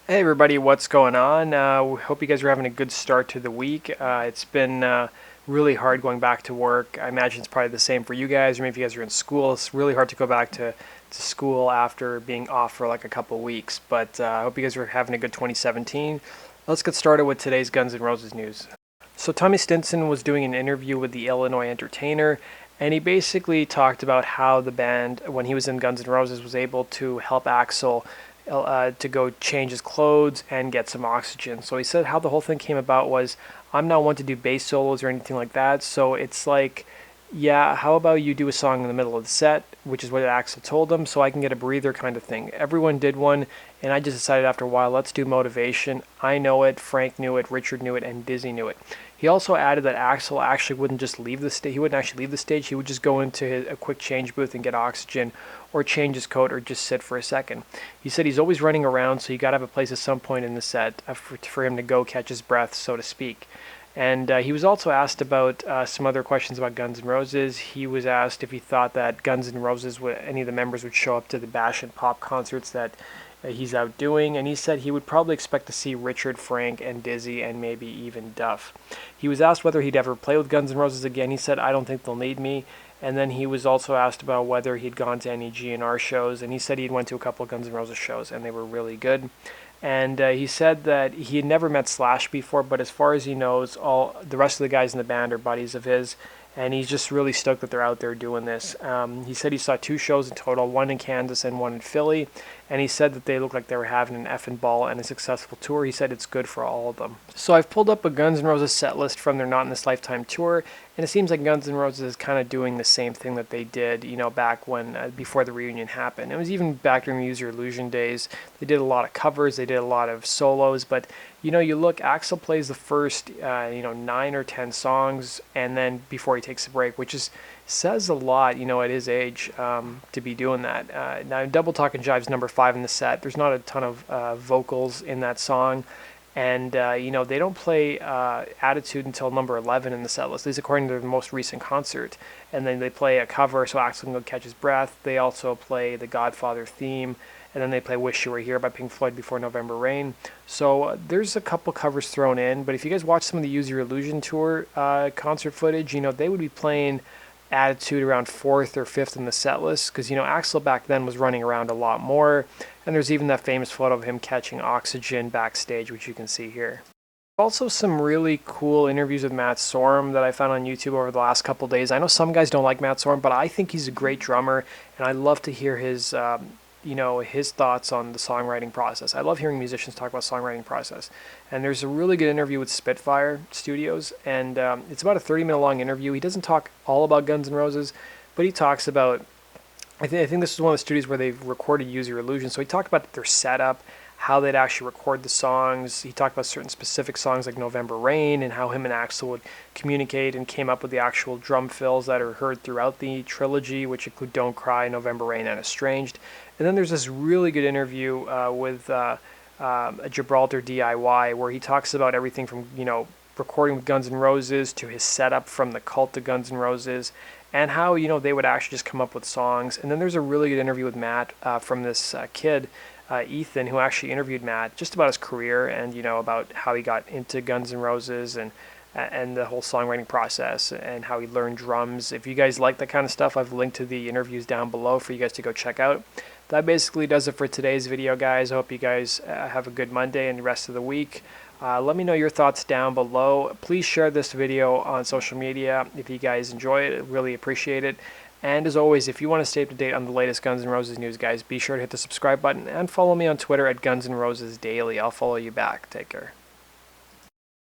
Hey everybody, what's going on? We hope you guys are having a good start to the week. It's been really hard going back to work. I imagine it's probably the same for you guys, or maybe you guys are in school. It's really hard to go back to school after being off for like a couple weeks. But I hope you guys are having a good 2017. Let's get started with today's Guns N' Roses news. So Tommy Stinson was doing an interview with the Illinois Entertainer, and he basically talked about how the band, when he was in Guns N' Roses, was able to help Axl to go change his clothes and get some oxygen. So he said how the whole thing came about was, I'm not one to do bass solos or anything like that, so it's like, yeah, how about you do a song in the middle of the set, which is what Axl told him, so I can get a breather kind of thing. Everyone did one, and I just decided after a while, let's do Motivation. I know it, Frank knew it, Richard knew it, and Dizzy knew it. He also added that Axl actually wouldn't just leave the stage. He wouldn't actually leave the stage. He would just go into a quick change booth and get oxygen, or change his coat, or just sit for a second. He said he's always running around, so you got to have a place at some point in the set for him to go catch his breath, so to speak. And he was also asked about some other questions about Guns N' Roses. He was asked if he thought that Guns N' Roses, any of the members would show up to the Bash and Pop concerts that he's out doing, and he said he would probably expect to see Richard, Frank, and Dizzy, and maybe even Duff. He was asked whether he'd ever play with Guns N' Roses again. He said, I don't think they'll need me. And then he was also asked about whether he'd gone to any GN'R shows, and he said he'd went to a couple of Guns N' Roses shows, and they were really good. And he said that he had never met Slash before, but as far as he knows, all the rest of the guys in the band are buddies of his, and he's just really stoked that they're out there doing this. He said he saw 2 shows in total, one in Kansas and one in Philly, and he said that they looked like they were having an effing ball and a successful tour. He said it's good for all of them. So I've pulled up a Guns N' Roses set list from their Not in This Lifetime tour, and it seems like Guns N' Roses is kind of doing the same thing that they did, back when before the reunion happened. It was even back during the Use Your Illusion days. They did a lot of covers, they did a lot of solos, but you look, Axl plays the first 9 or 10 songs, and then before he takes a break, which says a lot, at his age, to be doing that. Now, Double Talk and Jive's number 5 in the set. There's not a ton of vocals in that song. And, they don't play Attitude until number 11 in the set list, at least according to the most recent concert. And then they play a cover, so Axl can go catch his breath. They also play the Godfather theme, and then they play Wish You Were Here by Pink Floyd before November Rain. So there's a couple covers thrown in, but if you guys watch some of the Use Your Illusion tour concert footage, they would be playing Attitude around 4th or 5th in the set list, because Axl back then was running around a lot more, and there's even that famous photo of him catching oxygen backstage, which you can see here. Also, some really cool interviews with Matt Sorum that I found on YouTube over the last couple days. I know some guys don't like Matt Sorum, but I think he's a great drummer, and I love to hear his his thoughts on the songwriting process. I love hearing musicians talk about songwriting process. And there's a really good interview with Spitfire Studios, and it's about a 30-minute long interview. He doesn't talk all about Guns N' Roses, but he talks about, I think this is one of the studios where they've recorded Use Your Illusion, so he talked about their setup, how they'd actually record the songs. He talked about certain specific songs like November Rain, and how him and Axl would communicate and came up with the actual drum fills that are heard throughout the trilogy, which include Don't Cry, November Rain, and Estranged. And then there's this really good interview with a Gibraltar DIY, where he talks about everything from, recording with Guns N' Roses to his setup from the cult to Guns N' Roses, and how, they would actually just come up with songs. And then there's a really good interview with Matt from this kid, Ethan, who actually interviewed Matt just about his career and, about how he got into Guns N' Roses and the whole songwriting process and how he learned drums. If you guys like that kind of stuff, I've linked to the interviews down below for you guys to go check out. That basically does it for today's video, guys. I hope you guys have a good Monday and the rest of the week. Let me know your thoughts down below. Please share this video on social media if you guys enjoy it. I really appreciate it. And as always, if you want to stay up to date on the latest Guns N' Roses news, guys, be sure to hit the subscribe button and follow me on Twitter at Guns N' Roses Daily. I'll follow you back. Take care.